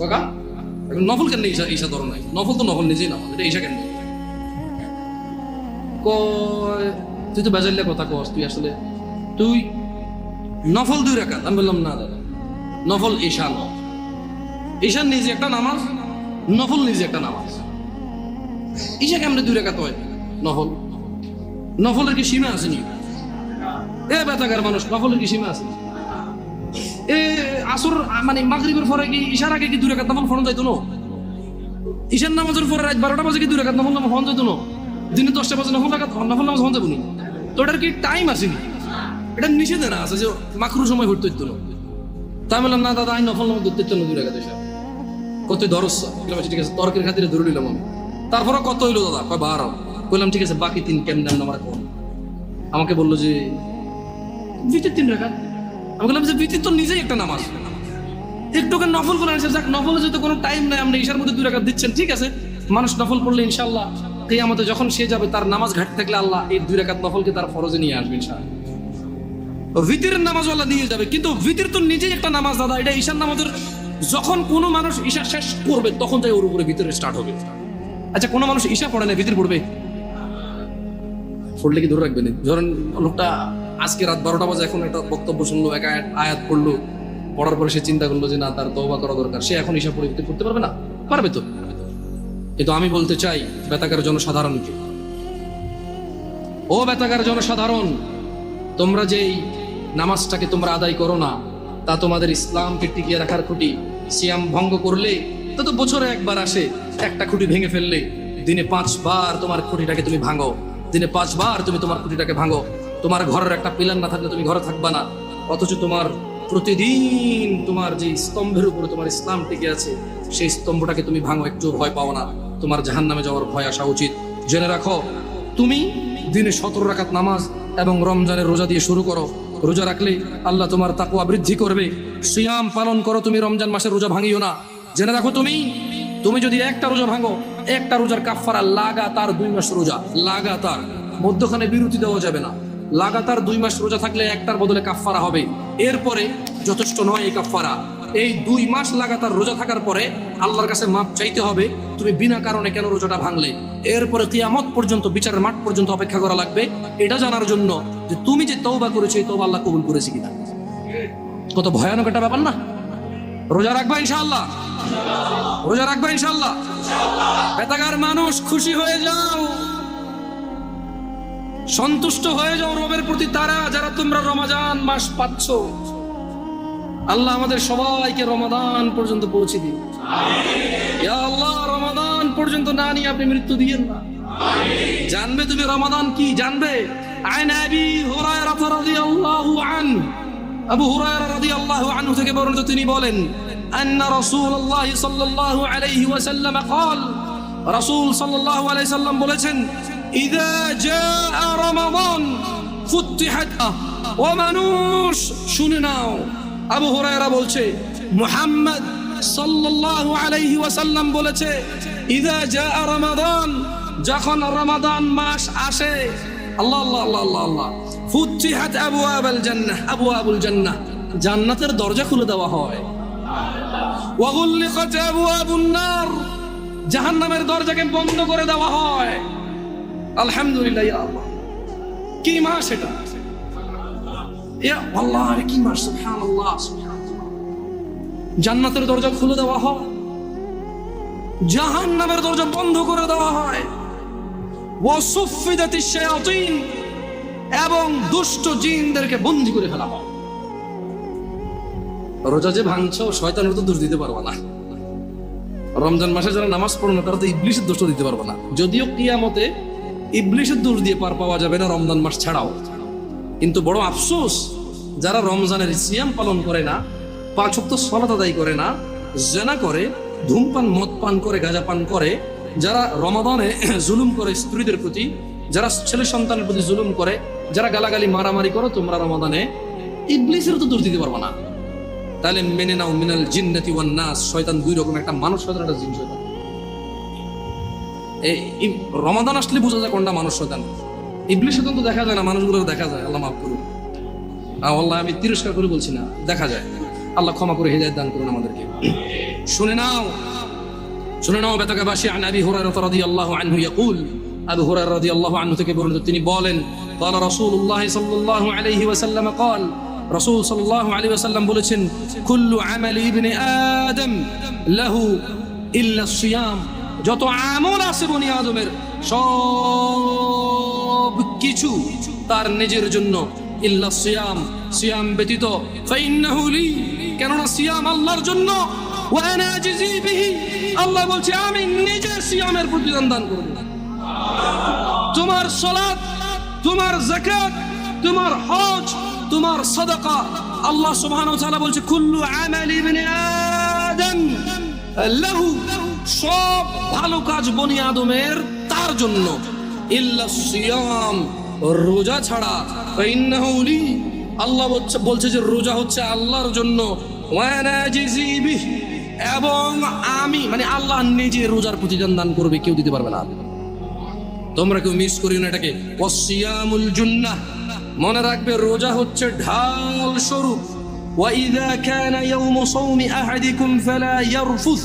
S1: কাকা নফল কেন ঈশা ধরো নাই? নফল তো নফল নিজেই নামাজ, এটা ঈশা কেন? কয় তুই তো বেজাইলে কথা কস, তুই নফল 2 রাকাত। আমি বললাম না দাদা, নফল ঈশা নয়, ঈশা নিজে একটা নামাজ, নফল নিজে একটা নামাজ। ঈশা কেমনে 2 রাকাত হয়? নফলের কি সীমা আসেনি? এ বেতাকার মানুষ, নফলের কি সীমা আছে? এ আসর মানে মাগরিবের পরে কি ঈশার আগে কি 2 রাকাত নফল ফরজ যাইতো না? ঈশার নামাজের পরে রাত 12টা বাজে কি 2 রাকাত নফল ফরজ যাইতো না? দিনে 10টা বাজে নফল নামাজ ফরজ যাবো নি? তো এটার কি টাইম আসেনি? এটা নিষেধে না আছে যে মাকরু সময় ঘুরতে হইতো না। তাই বললাম না দাদা, আমি নফল নামাজ ধরতে হইতো না 2 রাকাত ঈশা। কত দরস? ঠিক আছে, তর্কের খাতিরে ধরে নিলাম আমি। তারপরে কত হইলো দাদা? কয় 12। বললাম ঠিক আছে, বাকি 3 কেমন আমার কোন? আমাকে বললো যে ভিতর 3 রাকাত। আমি বললাম যে ভিতর তো নিজেই একটা নামাজ, একটুকে নফল করে আনছে। যাক, নফলে যেহেতু কোনো টাইম নাই, আপনি ঈশার মধ্যে 2 রাকাত দিচ্ছেন, ঠিক আছে। মানুষ নফল পড়লে ইনশাআল্লাহ কিয়ামতে যখন সে যাবে, তার নামাজ ঘাটতে থাকলে আল্লাহ এই 2 রাকাত নফলকে তার ফরজে নিয়ে আসবে ইনশাআল্লাহ। ভিতরের নামাজ আল্লাহ নিয়ে যাবে, কিন্তু ভিতর তো নিজেই একটা নামাজ দাদা। এটা ঈশার নামাজের, যখন কোনো মানুষ ঈশা শেষ করবে তখন তাই ওর উপরে ভিতরে স্টার্ট হবে। আচ্ছা, কোনো মানুষ ঈশা পড়ে না, ভিতর পড়বে? পড়লে কি ধরে রাখবেন? ধরেন লোকটা আজকে রাত 12টা বাজে এখন একটা বক্তব্য শুনলো, এক আয়াত পড়লো, পড়ার পরে সে চিন্তা করলো যে না, তার তওবা করা দরকার, সে এখন ঈশা পড়ে পড়তে পারবে না? পারবে তো। কিন্তু আমি বলতে চাই বেতাকার জনসাধারণকে, ও বেতাকার জনসাধারণ, তোমরা যেই নামাজটাকে তোমরা আদায় করো না, তা তোমাদের ইসলামকে টিকিয়ে রাখার খুঁটি। সিয়াম ভঙ্গ করলে তো বছরে একবার আসে, একটা খুঁটি ভেঙে ফেললে দিনে 5 বার তোমার খুঁটিটাকে তুমি ভাঙো, দিনে 5 বার তুমি তোমার খুঁটিটাকে ভাঙো। তোমার ঘরের একটা পিলার না থাকলে তুমি ঘরে থাকবা না, অথচ তোমার প্রতিদিন তোমার যে স্তম্ভের উপরে তোমার ইসলাম টিকে আছে সেই স্তম্ভটাকে তুমি ভাঙো, একটু ভয় পাও না? তোমার জাহান্নামে যাওয়ার ভয় আসা উচিত। জেনে রাখো, তুমি দিনে 17 রাকাত নামাজ এবং রমজানের রোজা দিয়ে শুরু করো। রোজা রাখলে আল্লাহ তোমার তাকওয়া বৃদ্ধি করবে। সিয়াম পালন করো, তুমি রমজান মাসের রোজা ভাঙিও না। জেনে রাখো, তুমি যদি একটা রোজা ভাঙো, একটা রোজার কাফারা লাগাতার 2 মাস রোজা, লাগাতার, মধ্যখানে বিরতি দেওয়া যাবে না। লাগাতার 2 মাস রোজা থাকলে একটার বদলে কাফারা হবে। এরপরে যথেষ্ট নয় এই কাফারা, এই 2 মাস লাগাতার রোজা থাকার পরে আল্লাহর কাছে মাপ চাইতে হবে তুমি বিনা কারণে কেন রোজাটা ভাঙলে। এরপরে কিয়ামত পর্যন্ত, বিচারের মাঠ পর্যন্ত অপেক্ষা করা লাগবে এটা জানার জন্য যে তুমি যে তওবা করেছো এই তওবা আল্লাহ কবুল করেছে কিনা। কত ভয়ানক একটা ব্যাপার না? রোজা রাখবা ইনশাআল্লাহ, রোজা রাখবা ইনশাআল্লাহ। বেতাগার মানুষ, খুশি হয়ে যাও, সন্তুষ্ট হয়ে যাও রবের প্রতি, তারা যারা তোমরা রমাদান মাস পাচ্ছ। আল্লাহ আমাদের সবাইকে রমাদান পর্যন্ত পৌঁছে দিন। ইয়া আল্লাহ, রমাদান পর্যন্ত না নিয়ে আপনি মৃত্যু দিয়েন না। জানবে তুমি রমাদান কি, জানবে। আন আবি হুরায়রা রাদিয়াল্লাহু আনহু, আবু হুরায়রা রাদিয়াল্লাহু আনহু থেকে বর্ণিত, তিনি বলেন, আন্না রাসূলুল্লাহ সাল্লাল্লাহু আলাইহি ওয়াসাল্লাম قال, রাসূল সাল্লাল্লাহু আলাইহি সাল্লাম বলেছেন, ইযা জাআ রমাদান ফুতিহাত। ও মানুষ শুনে নাও, আবু হুরায়রা বলছে, মুহাম্মদ সাল্লাল্লাহু আলাইহি ওয়াসাল্লাম বলেছে, ইযা জাআ রমাদান, যখন রমাদান মাস আসে, আল্লাহ আল্লাহ আল্লাহ আল্লাহ আল্লাহ, ফুতিহাত আবওয়াবুল জান্নাহ, আবওয়াবুল জান্নাহ, জান্নাতের দরজা খুলে দেওয়া হয়। ওয়া গুলিকাত আবওয়াবুন নার, জাহান্নামের দরজাকে বন্ধ করে দেওয়া হয়। আলহামদুলিল্লাহ, ইয়া আল্লাহ, কি মাস এটা! ইয়া আল্লাহ, কি মাস! সুবহানাল্লাহ, সুবহানাল্লাহ। জান্নাতের দরজা খুলে দেওয়া হয়, জাহান্নামের দরজা বন্ধ করে দেওয়া হয়। ওয়া সুফিদাতিশ শায়াতিন, এবং দুষ্ট জিনদেরকে বন্দী করে ফেলা হয়। রোজা যে ভাঙছো, শয়তানের তো দোষ দিতে পারবে না। রমজান মাসে যারা নামাজ পড়ে না তারা তো ইবলিসের দোষ দিতে পারবে না। যদিও কিয়ামতে ইবলিসের দোষ দিয়ে পার পাওয়া যাবে না রমজান মাস ছাড়াও, কিন্তু বড় আফসোস যারা রমজানের সিয়াম পালন করে না, 5 ওয়াক্ত সালাত আদায় করে না, জেনা করে, ধূমপান, মদ পান করে, গাঁজা পান করে, যারা রমাদানে জুলুম করে স্ত্রীদের প্রতি, যারা ছেলে সন্তানের প্রতি জুলুম করে, যারা গালাগালি মারামারি করো, তোমরা রমাদানে ইবলিসের তো দোষ দিতে পারবে না। তাহলে মেনে নাও, মিনাল জিন্নাতি ওয়ান নাস, শয়তান 2 রকম, একটা মানুষ শয়তান, একটা জিন শয়তান। এই রমাদান আসলে বোঝা যায় কোনটা মানুষ শয়তান। ইবলিস শয়তান তো দেখা যায় না, মানুষগুলো দেখা যায়। আল্লাহ মাফ করুন, আল্লাহ আমি তিরস্কার করে বলছি না, দেখা যায়। আল্লাহ ক্ষমা করে হিদায়াত দান করুন আমাদেরকে। শুনে নাও, শুনে নাও বেতাকাবাসী। আন আবি হুরায়রা রাদিয়াল্লাহু আনহু ইয়াকুল, আবু হুরায়রা রাদিয়াল্লাহু আনহু থেকে বর্ণিত, তিনি বলেন, قال রাসূলুল্লাহ সাল্লাল্লাহু আলাইহি ওয়াসাল্লাম قال, রাসূল সাল্লাল্লাহু আলাইহি ওয়াসাল্লাম বলেছেন, কুল্লু আমালি ইবনে আদম লাহু ইল্লা সিয়াম, যত আমল আছে বনি আদমের সব কিছু তার নিজের জন্য, ইল্লা সিয়াম, সিয়াম ব্যতীত, ফাইন্নাহু লি, কেননা সিয়াম আল্লাহর জন্য, ওয়া আনা আজজি বিহি, আল্লাহ বলছে আমি নিজে সিয়ামের প্রতিদান দান করব। তোমার সালাত, তোমার যাকাত, তোমার হজ, তোমার সাদাকা, আল্লাহ সুবহানাহু ওয়া তাআলা বলছে, কুল্লু আমালি ইবনে আদম লাহু, সব ভালো কাজ বনি আদমের তার জন্য, ইল্লা সিয়াম, রোজা ছাড়া, ফাইন্নাহু লি, আল্লাহ বলছে যে রোজা হচ্ছে আল্লাহর জন্য, ওয়া আনা আজজি বিহি, এবং আমি, মানে আল্লাহ নিজে রোজার প্রতিদান দান করবে, কেউ দিতে পারবে না। তোমরা কেউ মিস করিও না এটাকে। ওয়াসিয়ামুল জুন্নাহ, মনে রাখবে রোজা হচ্ছে ঢাল স্বরূপ। ওয়া ইযা কানা ইয়াউমু সাওমি আহাদিকুম ফালা ইয়ারফুস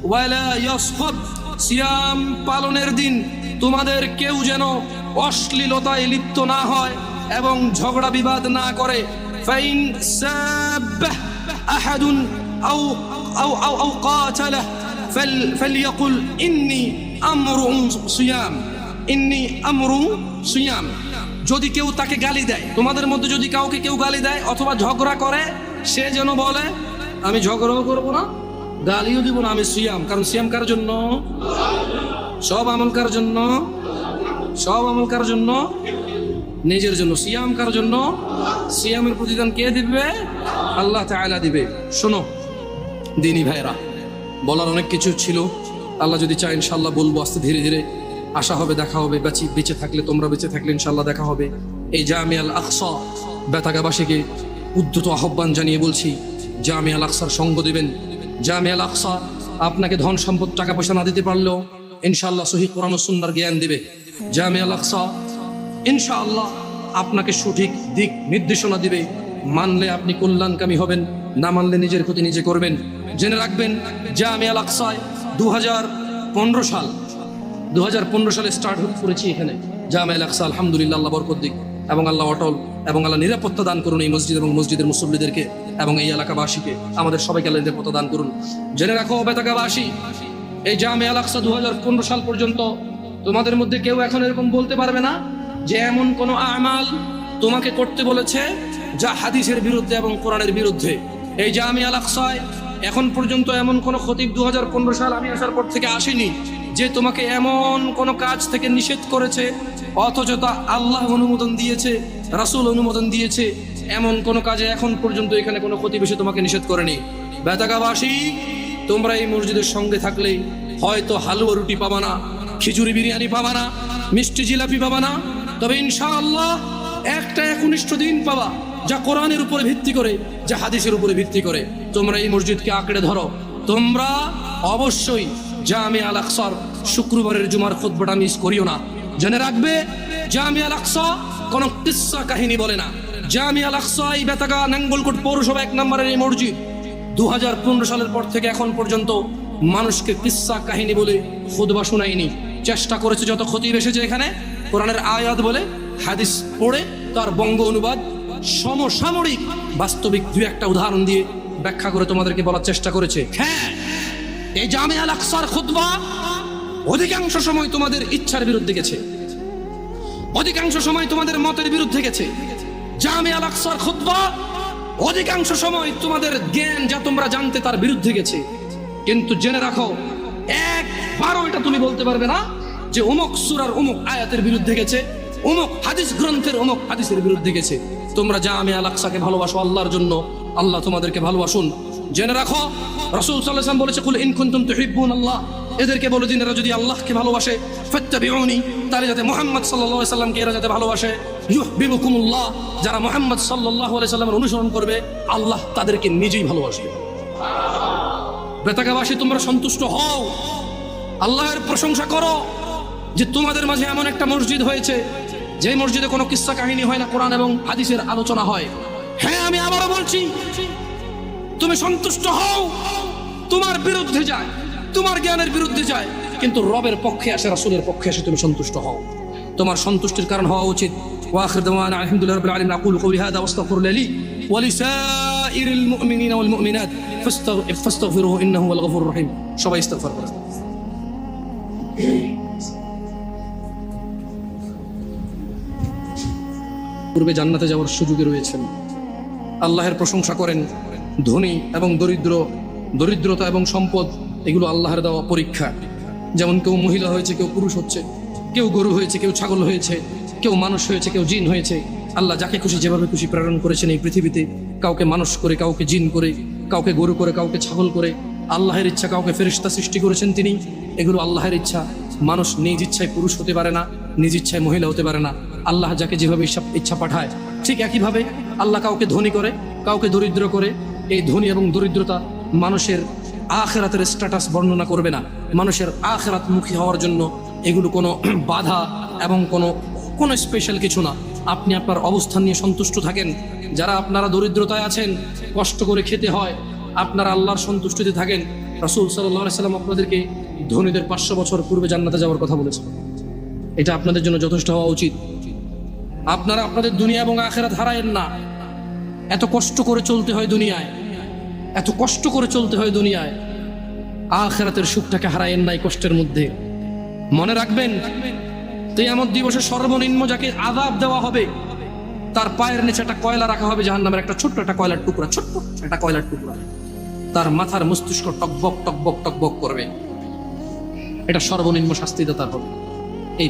S1: ওয়ালা ইয়াসখাব, সিয়াম পালনের দিন তোমাদের কেউ যেন অশ্লীলতায় লিপ্ত না হয় এবং ঝগড়া বিবাদ না করে। ফাইন সাবাহ আহাদুন আও আও আও আও কাতালা ফালইয়াকুল ইন্নী আমরুন সিয়াম, ইন্নী আমরু সিয়াম। যদি কেউ তাকে গালি দেয়, তোমাদের মধ্যে যদি কাউকে কেউ গালি দেয় অথবা ঝগড়া করে, সে যেন বলে আমি ঝগড়াও করবো না, গালিও দিব না, আমি সিয়াম। কারণ সিয়াম কার জন্য? সব আমল কার জন্য? সব আমল কার জন্য? নিজের জন্য। সিয়াম কার জন্য? সিয়ামের প্রতিদান কে দিবে? আল্লাহ তাআলা দিবে। শোনো দিনী ভাইরা, বলার অনেক কিছু ছিল, আল্লাহ যদি চায় ইনশাআল্লাহ বলবো আস্তে ধীরে ধীরে। আশা হবে দেখা হবে, বেঁচে থাকলে, তোমরা বেঁচে থাকলে ইনশাআল্লাহ দেখা হবে। এই জামিয়া আল আকসা বেতাগাবাসীকে উদ্ধত আহ্বান জানিয়ে বলছি, জামিয়া আল আকসার সঙ্গ দিবেন। জামিয়া আল আকসা আপনাকে ধন সম্পদ টাকা পয়সা না দিতে পারলেও ইনশাআল্লাহ সহিহ কোরআন ও সুন্নাহর জ্ঞান দিবে। জামিয়া আল আকসা ইনশাআল্লাহ আপনাকে সঠিক দিক নির্দেশনা দিবে। মানলে আপনি কল্যাণকামী হবেন, না মানলে নিজের ক্ষতি নিজে করবেন। জেনে রাখবেন জামিয়া আল আকসায় 2015 সালে স্টার্ট করেছি এখানে জামিয়া আল আকসা। আলহামদুলিল্লাহ, আল্লাহ বরকত দিক এবং আল্লাহ অটল এবং আল্লাহ নিরাপত্তা দান করুন এই মসজিদ এবং মসজিদের মুসল্লিদেরকে এবং এই এলাকাবাসীকে, আমাদের সবাইকে আল্লাহ নিরাপত্তা দান করুন। জেনে রাখো বেতাগাবাসী, এই জামিয়া আল আকসা 2015 সাল পর্যন্ত তোমাদের মধ্যে কেউ এখন এরকম বলতে পারবে না যে এমন কোন আমাল তোমাকে করতে বলেছে যা হাদিসের বিরুদ্ধে এবং কোরআনের বিরুদ্ধে। এই জামিয়া আল আকসায় এখন পর্যন্ত এমন কোন খতিব 2015 সাল আমি আসার পর থেকে আসেনি যে তোমাকে এমন কোন কাজ থেকে নিষেধ করেছে অথচ তা আল্লাহ অনুমোদন দিয়েছে, রাসূল অনুমোদন দিয়েছে। এমন কোন কাজে এখন পর্যন্ত এখানে কোনো খতিব এসে তোমাকে নিষেধ করেনি। বেতাগাবাসী, তোমরা এই মসজিদের সঙ্গে থাকলে হয়তো হালুয়া রুটি পাবা না, খিচুড়ি বিরিয়ানি পাবা না, মিষ্টি জিলাপি পাবা না, তবে ইনশাআল্লাহ একটা একনিষ্ঠ দিন পাবা যা কোরআনের উপরে ভিত্তি করে, যা হাদিসের উপরে ভিত্তি করে। তোমরা এই মসজিদকে আঁকড়ে ধরো। তোমরা অবশ্যই জামিয়া আল আকসার শুক্রবারের জুমার খুতবাটা মিস করিও না। জেনে রাখবে জামিয়া আল আকসা কোনো কিসসা কাহিনী বলে না। জামিয়া আল আকসা এই বেতাগা নাঙ্গলকোট পৌরসভা 1 নম্বরের এই মসজিদ 2015 সালের পর থেকে এখন পর্যন্ত মানুষকে কিসসা কাহিনী বলে খুতবা শোনায়নি। চেষ্টা করেছে যত খতিব এসেছে এখানে কোরআনের আয়াত বলে, হাদিস পড়ে তার বঙ্গ অনুবাদ সমসাময়িক বাস্তবিক 2-1টা উদাহরণ দিয়ে ব্যাখ্যা করে তোমাদেরকে বলার চেষ্টা করেছে। হ্যাঁ, এই জামিয়া আল আকসার খুতবা অধিকাংশ সময় তোমাদের ইচ্ছার বিরুদ্ধে গেছে, অধিকাংশ সময় তোমাদের মতের বিরুদ্ধে গেছে। জামিয়া আল আকসার খুতবা অধিকাংশ সময় তোমাদের জ্ঞান যা তোমরা জানতে তার বিরুদ্ধে গেছে। কিন্তু জেনে রাখো, একবারও এটা তুমি বলতে পারবে না যে অমুক সূরার অমুক আয়াতের বিরুদ্ধে গেছে, অমুক হাদিস গ্রন্থের অমুক হাদিসের বিরুদ্ধে গেছে। তোমরা জামিয়া আল আকসাকে ভালোবাসো আল্লাহর জন্য, আল্লাহ তোমাদেরকে ভালোবাসুন। জেনে রাখো রাসূল সাল্লাল্লাহু আলাইহি ওয়াসাল্লাম বলেছে, কুল ইন কুনতুম তুহিব্বুনাল্লাহ, এদেরকে বলে দিন এরা যদি আল্লাহকে ভালোবাসে, ফাত্তাবিউনি, তাহলে যাতে মুহাম্মদ সাল্লাল্লাহু আলাইহি ওয়াসাল্লামকে এরা যাতে ভালোবাসে, ইউহিব্বুকুমুল্লাহ, যারা মুহাম্মদ সাল্লাল্লাহু আলাইহি ওয়াসাল্লামের অনুসরণ করবে আল্লাহ তাদেরকে নিজেই ভালোবাসবে। বেতাগাবাসী, তোমরা সন্তুষ্ট হও, আল্লাহর প্রশংসা করো যে তোমাদের মাঝে এমন একটা মসজিদ হয়েছে যে মসজিদে কোনো কিসসা কাহিনী হয় না, কোরআন এবং হাদিসের আলোচনা হয়। হ্যাঁ, আমি আবারও বলছি, তুমি সন্তুষ্ট হও। তোমার বিরুদ্ধে যায়, তোমার জ্ঞানের বিরুদ্ধে যায়, কিন্তু রবের পক্ষে আসে, রাসূলের পক্ষে আসে, তুমি সন্তুষ্ট হও। তোমার সন্তুষ্টির কারণ হওয়া উচিত। ওয়া আখির দাওয়ানা আলহামদুলিল্লাহি রাব্বিল আলামিন। আকুলু কওলি হাযা ওয়াস্তাগফিরু লি ওয়া লিসাইরিল মুমিনিনা ওয়াল মুমিনাত ফাস্তাগফিরুহু ইন্নাহু হুয়াল গফুরুর রহিম। সবাই ইস্তিগফার করুন। পূর্বে জান্নাতে যাওয়ার সুযোগে রয়েছেন। আল্লাহর প্রশংসা করেন। ধনী এবং দরিদ্রতা এবং সম্পদ এগুলো আল্লাহর দেওয়া পরীক্ষা। যেমন কেউ মহিলা হয়েছে, কেউ পুরুষ হচ্ছে, কেউ গরু হয়েছে, কেউ ছাগল হয়েছে, কেউ মানুষ হয়েছে, কেউ জিন হয়েছে। আল্লাহ যাকে খুশি যেভাবে খুশি প্রেরণ করেছেন এই পৃথিবীতে, কাউকে মানুষ করে, কাউকে জিন করে, কাউকে গরু করে, কাউকে ছাগল করে। আল্লাহর ইচ্ছা কাউকে ফেরেশতা সৃষ্টি করেছেন তিনি, এগুলো আল্লাহর ইচ্ছা। মানুষ নিজ ইচ্ছায় পুরুষ হতে পারে না, নিজ ইচ্ছায় মহিলা হতে পারে না। আল্লাহ যাকে যেভাবে ইচ্ছা পাঠায়, ঠিক একইভাবে আল্লাহ কাউকে ধনী করে, কাউকে দরিদ্র করে। এই ধনী এবং দরিদ্রতা মানুষের আখিরাতের স্ট্যাটাস বর্ণনা করবে না। মানুষের আখিরাতমুখী হওয়ার জন্য এগুলো কোনো বাধা এবং কোনো স্পেশাল কিছু না। আপনি আপনার অবস্থান নিয়ে সন্তুষ্ট থাকেন। যারা আপনারা দরিদ্রতায় আছেন, কষ্ট করে খেতে হয়, আপনারা আল্লাহর সন্তুষ্টিতে থাকেন। রাসূল সাল্লাল্লাহু আলাইহি ওয়াসাল্লাম আপনাদেরকে ধনীদের 500 বছর পূর্বে জান্নাতে যাওয়ার কথা বলেছেন। এটা আপনাদের জন্য যথেষ্ট হওয়া উচিত। আপনারা আপনাদের দুনিয়া এবং আখিরাত হারায়েন না। এত কষ্ট করে চলতে হয় দুনিয়ায়, এত কষ্ট করে চলতে হয় দুনিয়ায়। আখিরাতের সুখটাকে হারায়েন না এই কষ্টের মধ্যে। মনে রাখবেন, কিয়ামত দিবসে সর্বনিম্ন যাকে আযাব দেওয়া হবে তার পায়ের নিচে একটা কয়লা রাখা হবে জাহান্নামের, একটা ছোট্ট একটা কয়লার টুকরা, ছোট্ট একটা কয়লার টুকরা। তার মাথার মস্তিষ্ক টকবক টকবক টকবক করবে। এটা সর্বনিম্ন শাস্তিদাতার হবে। এই